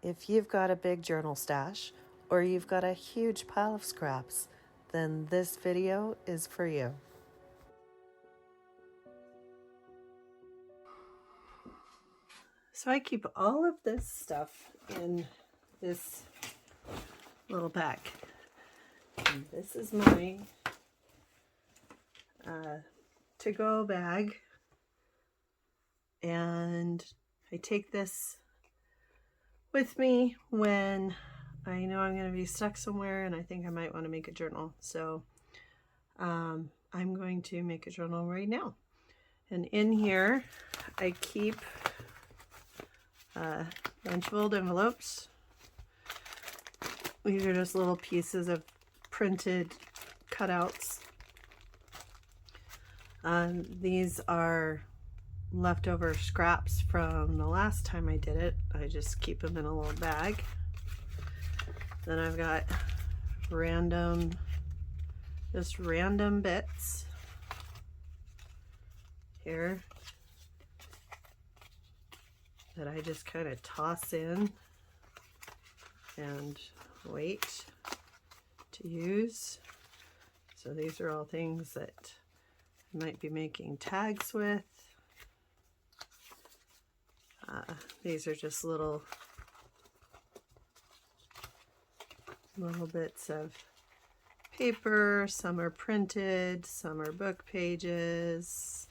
If you've got a big journal stash or you've got a huge pile of scraps, then this video is for you. So I keep all of this stuff in this little bag. And this is my to-go bag. And I take this with me when I know I'm going to be stuck somewhere and I think I might want to make a journal. So I'm going to make a journal right now. And in here I keep a bunch of old envelopes. These are just little pieces of printed cutouts. These are leftover scraps from the last time I did it. I just keep them in a little bag. Then I've got just random bits here that I just kind of toss in and wait to use. So these are all things that I might be making tags with. These are just little bits of paper. Some are printed, some are book pages.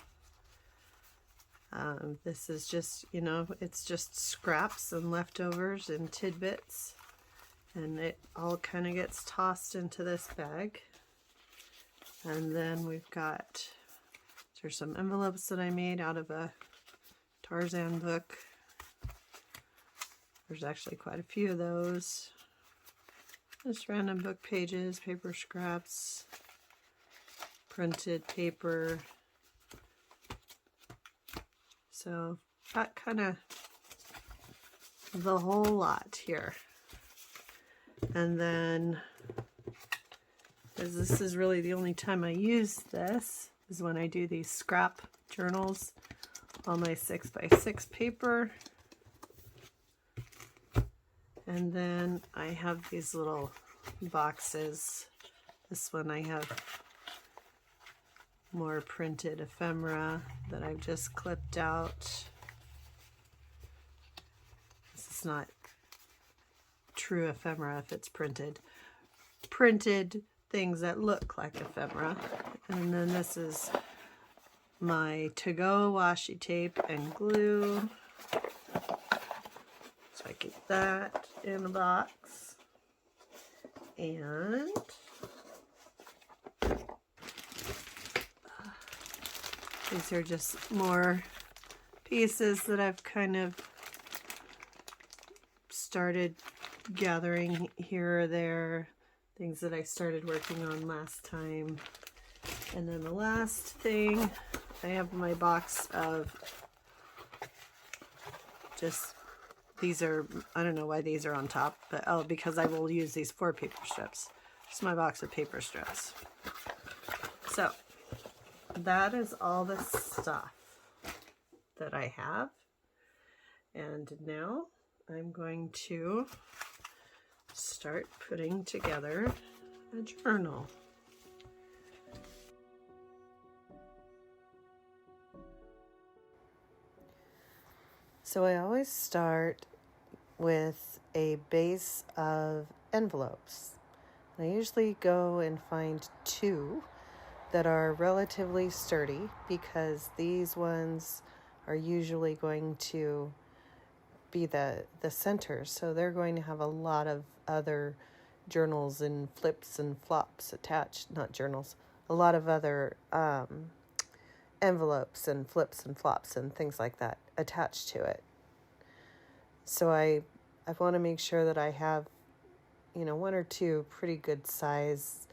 This is just, it's just scraps and leftovers and tidbits, and it all kind of gets tossed into this bag. And then we've got, there's some envelopes that I made out of a Tarzan book. There's actually quite a few of those. Just random book pages, paper scraps, printed paper. So got kind of the whole lot here. And then, as this is really the only time I use this, is when I do these scrap journals on my 6x6 paper. And then I have these little boxes. This one I have more printed ephemera that I've just clipped out. This is not true ephemera if it's printed. Printed things that look like ephemera. And then this is my to-go washi tape and glue. So I keep that in a box. And these are just more pieces that I've kind of started gathering here or there. Things that I started working on last time. And then the last thing, I have my box of just, these are, I don't know why these are on top, but because I will use these for paper strips. Just my box of paper strips. So that is all the stuff that I have. And now I'm going to start putting together a journal. So I always start with a base of envelopes. I usually go and find two that are relatively sturdy, because these ones are usually going to be the center. So they're going to have a lot of other journals and flips and flops attached, not journals, a lot of other envelopes and flips and flops and things like that attached to it. So I want to make sure that I have, one or two pretty good size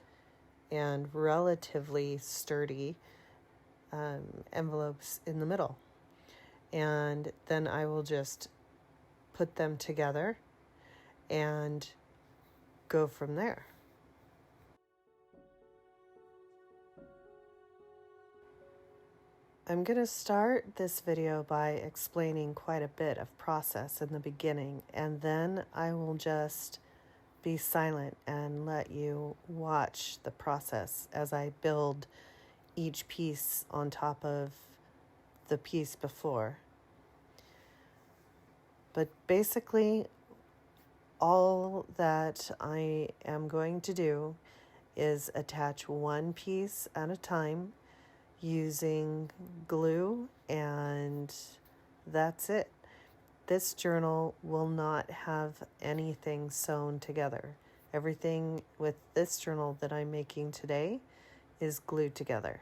and relatively sturdy envelopes in the middle. And then I will just put them together and go from there. I'm going to start this video by explaining quite a bit of process in the beginning, and then I will just be silent and let you watch the process as I build each piece on top of the piece before. But basically, all that I am going to do is attach one piece at a time using glue, and that's it. This journal will not have anything sewn together. Everything with this journal that I'm making today is glued together.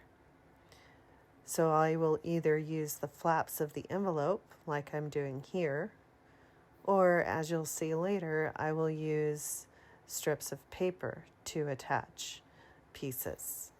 So I will either use the flaps of the envelope, like I'm doing here, or as you'll see later, I will use strips of paper to attach pieces.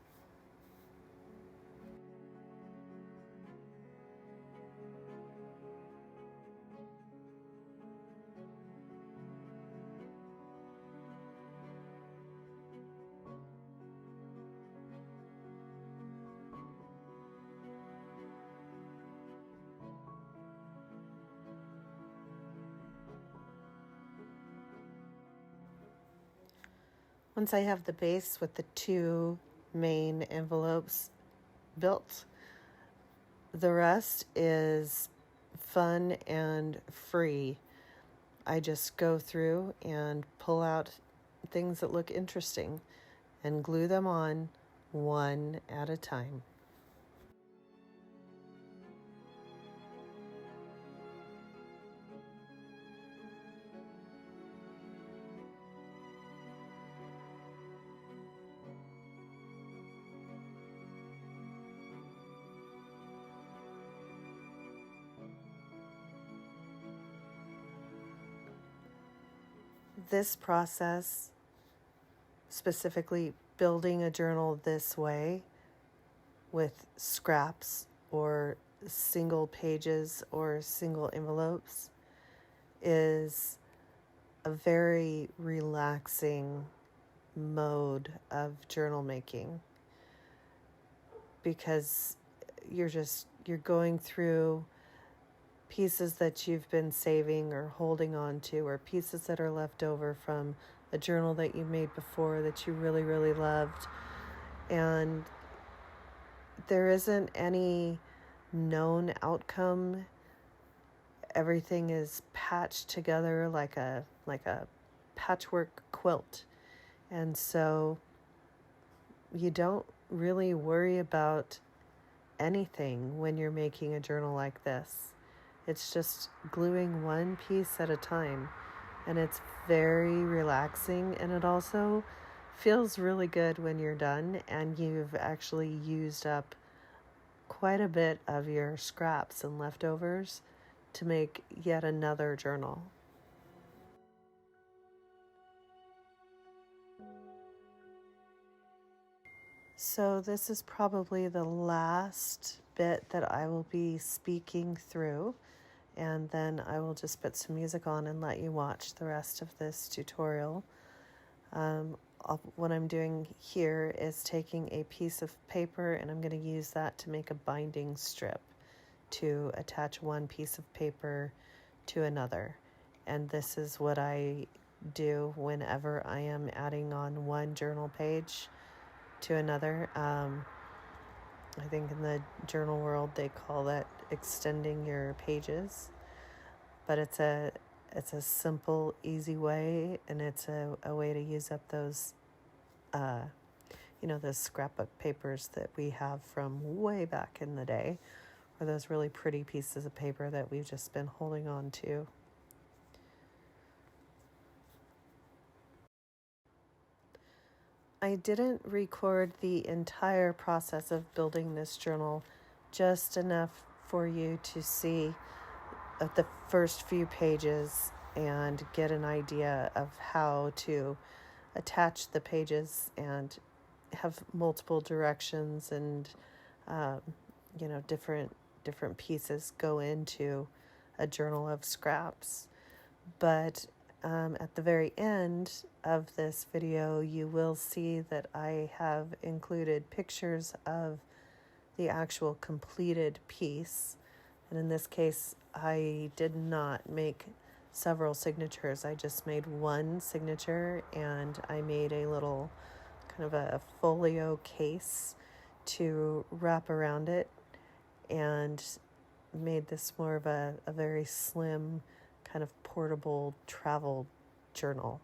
Once I have the base with the two main envelopes built, the rest is fun and free. I just go through and pull out things that look interesting and glue them on one at a time. This process, specifically building a journal this way with scraps or single pages or single envelopes, is a very relaxing mode of journal making, because you're going through pieces that you've been saving or holding on to, or pieces that are left over from a journal that you made before that you really, really loved. And there isn't any known outcome. Everything is patched together like a patchwork quilt. And so you don't really worry about anything when you're making a journal like this. It's just gluing one piece at a time, and it's very relaxing, and it also feels really good when you're done and you've actually used up quite a bit of your scraps and leftovers to make yet another journal. So this is probably the last bit that I will be speaking through, and then I will just put some music on and let you watch the rest of this tutorial. What I'm doing here is taking a piece of paper, and I'm going to use that to make a binding strip to attach one piece of paper to another. And this is what I do whenever I am adding on one journal page to another. I think in the journal world they call that extending your pages, but it's a simple, easy way, and it's a way to use up those those scrapbook papers that we have from way back in the day, or those really pretty pieces of paper that we've just been holding on to. I didn't record the entire process of building this journal, just enough for you to see the first few pages and get an idea of how to attach the pages and have multiple directions and different pieces go into a journal of scraps. But at the very end of this video, you will see that I have included pictures of the actual completed piece. And in this case, I did not make several signatures. I just made one signature, and I made a little kind of a folio case to wrap around it, and made this more of a very slim kind of portable travel journal.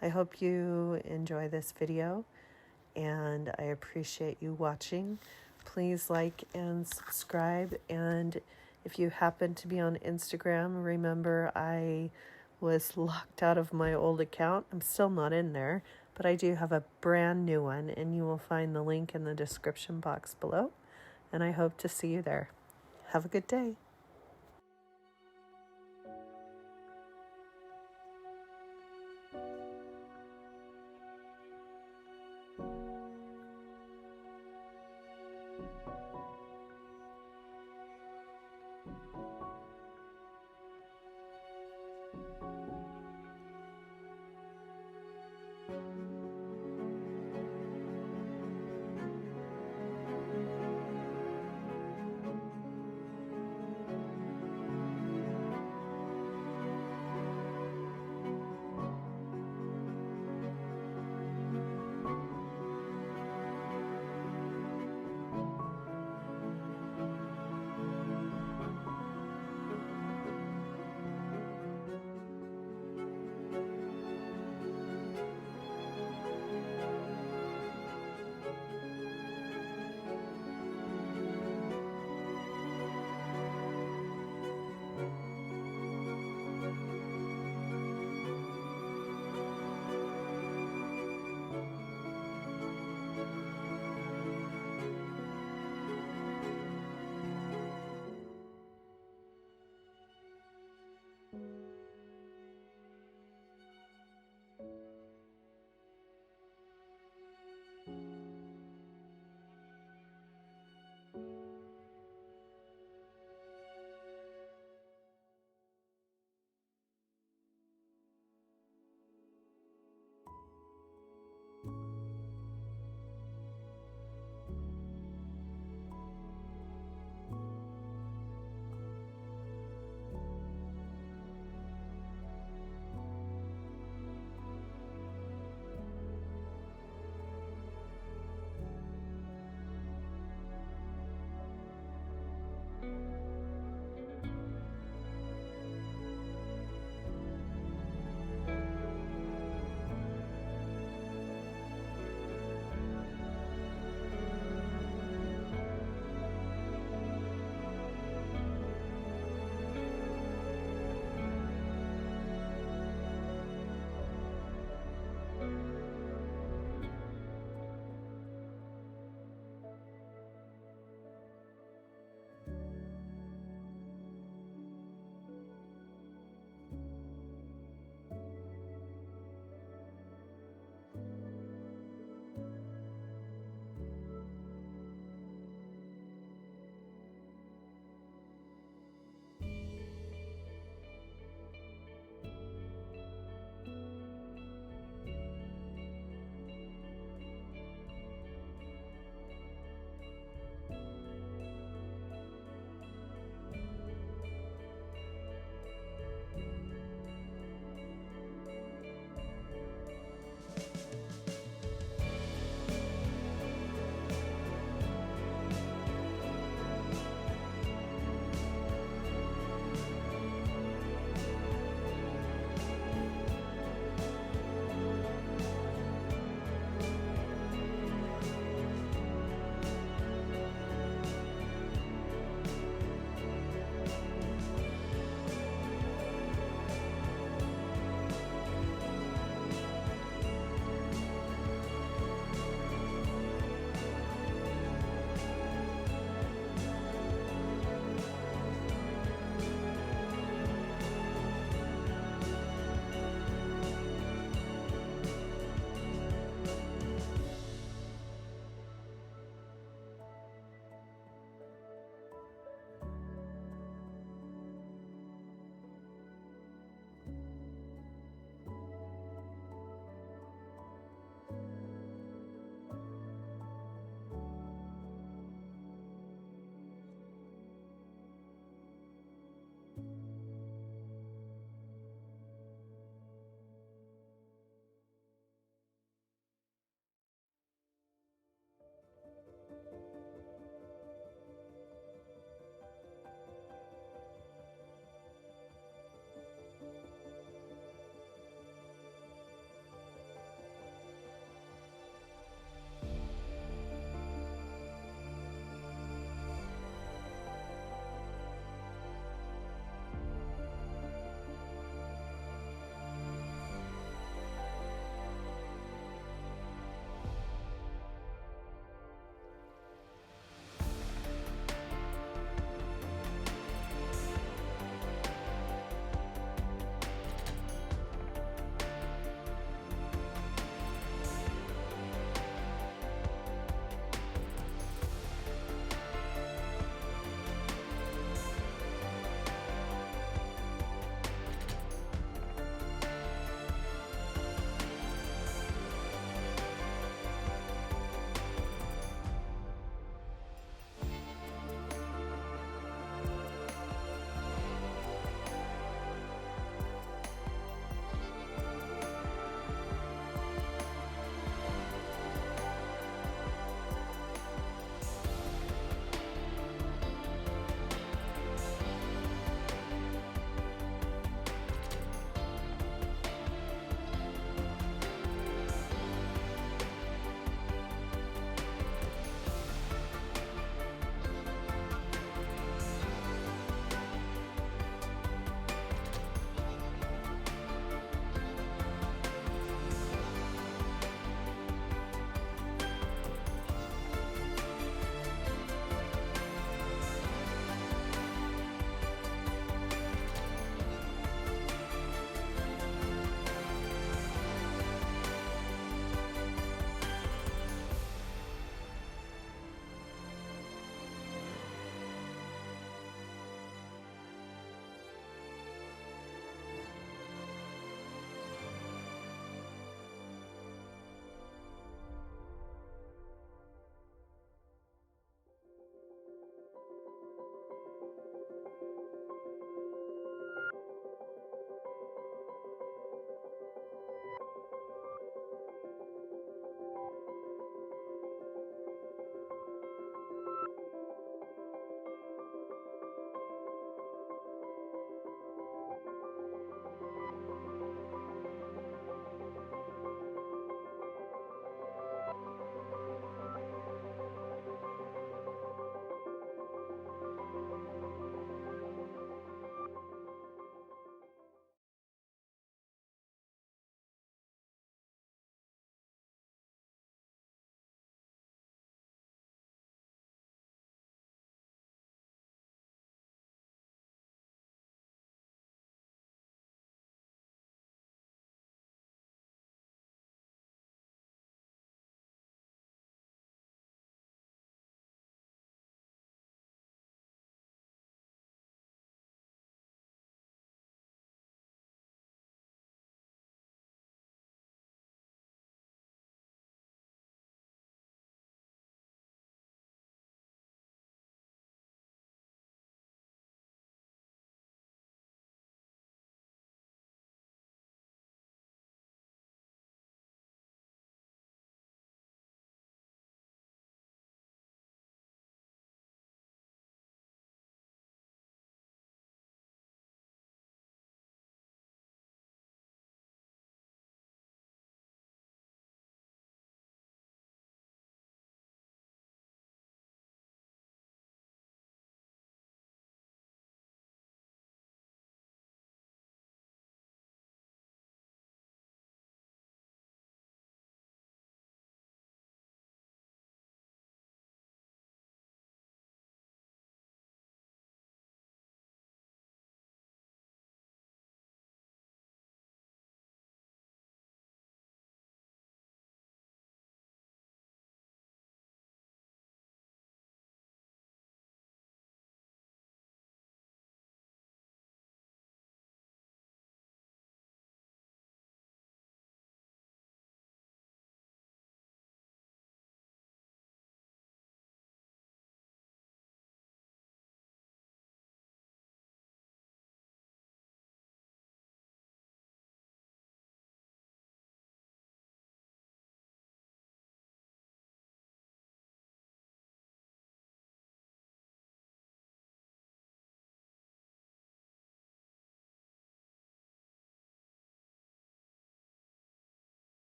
I hope you enjoy this video, and I appreciate you watching. Please like and subscribe, and if you happen to be on Instagram, remember I was locked out of my old account. I'm still not in there, but I do have a brand new one, and you will find the link in the description box below, and I hope to see you there. Have a good day.